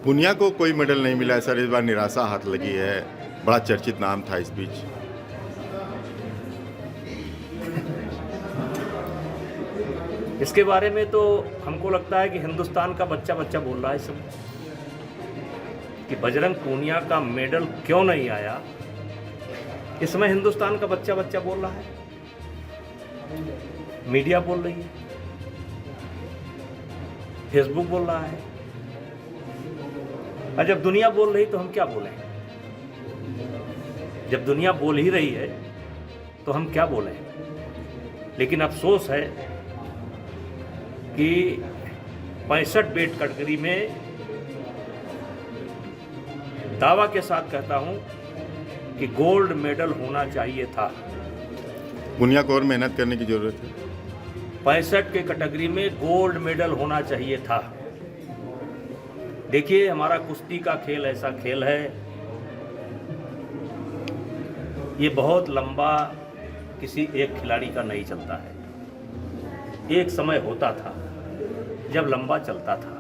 पुनिया को कोई मेडल नहीं मिला है सर, इस बार निराशा हाथ लगी है। बड़ा चर्चित नाम था इस बीच। इसके बारे में तो हमको लगता है कि हिंदुस्तान का बच्चा बच्चा बोल रहा है इस समय कि बजरंग पूनिया का मेडल क्यों नहीं आया। इस समय हिंदुस्तान का बच्चा बच्चा बोल रहा है, मीडिया बोल रही है, फेसबुक बोल रहा है। और जब दुनिया बोल रही तो हम क्या बोलें? जब दुनिया बोल ही रही है तो हम क्या बोलें? लेकिन अफसोस है कि 65 वेट कैटेगरी में दावा के साथ कहता हूं कि गोल्ड मेडल होना चाहिए था। पुनिया को और मेहनत करने की जरूरत है। 65 के कैटेगरी में गोल्ड मेडल होना चाहिए था। देखिए, हमारा कुश्ती का खेल ऐसा खेल है, ये बहुत लंबा किसी एक खिलाड़ी का नहीं चलता है। एक समय होता था जब लंबा चलता था,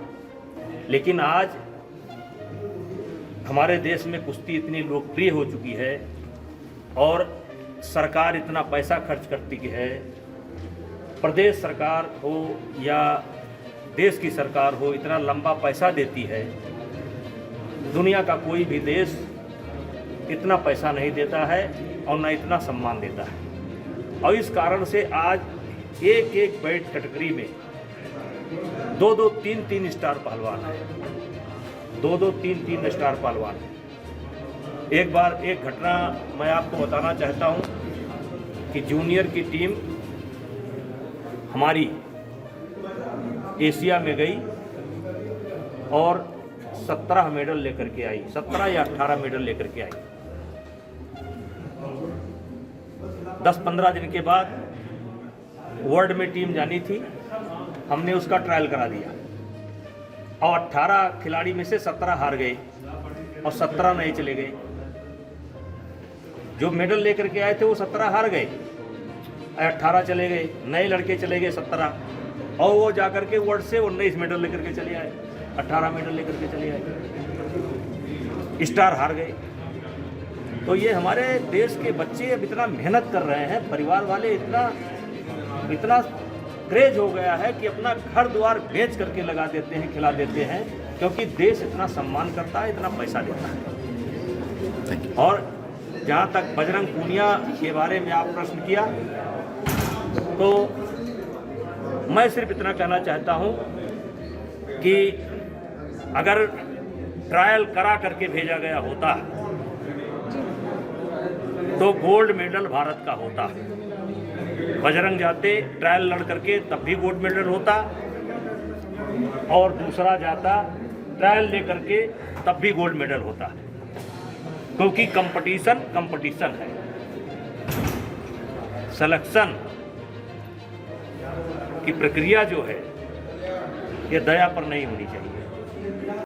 लेकिन आज हमारे देश में कुश्ती इतनी लोकप्रिय हो चुकी है और सरकार इतना पैसा खर्च करती है, प्रदेश सरकार हो या देश की सरकार हो, इतना लंबा पैसा देती है। दुनिया का कोई भी देश इतना पैसा नहीं देता है और न इतना सम्मान देता है। और इस कारण से आज एक एक वेट कैटेगरी में 2-2, 3-3 स्टार पहलवान है, 2-2, 3-3 स्टार पहलवान है। एक बार एक घटना मैं आपको बताना चाहता हूं कि जूनियर की टीम हमारी एशिया में गई और 17 मेडल लेकर के आई, 17 या 18 मेडल लेकर के आई। 10-15 दिन के बाद वर्ल्ड में टीम जानी थी, हमने उसका ट्रायल करा दिया और 18 खिलाड़ी में से 17 हार गए और 17 नए चले गए। जो मेडल लेकर के आए थे वो 17 हार गए, 18 चले गए, नए लड़के चले गए 17, और वो जाकर के वर्ल्ड से 19 मेडल लेकर के चले आए, 18 मेडल लेकर के चले आए, स्टार हार गए। तो ये हमारे देश के बच्चे अब इतना मेहनत कर रहे हैं, परिवार वाले इतना क्रेज हो गया है कि अपना घर द्वार बेच करके लगा देते हैं, खिला देते हैं, क्योंकि देश इतना सम्मान करता है, इतना पैसा देता है। और जहाँ तक बजरंग पूनिया के बारे में आप प्रश्न किया, तो मैं सिर्फ इतना कहना चाहता हूँ कि अगर ट्रायल करा करके भेजा गया होता तो गोल्ड मेडल भारत का होता। बजरंग जाते ट्रायल लड़ करके तब भी गोल्ड मेडल होता, और दूसरा जाता ट्रायल ले करके तब भी गोल्ड मेडल होता, क्योंकि कंपटीशन है। सिलेक्शन की प्रक्रिया जो है ये दया पर नहीं होनी चाहिए।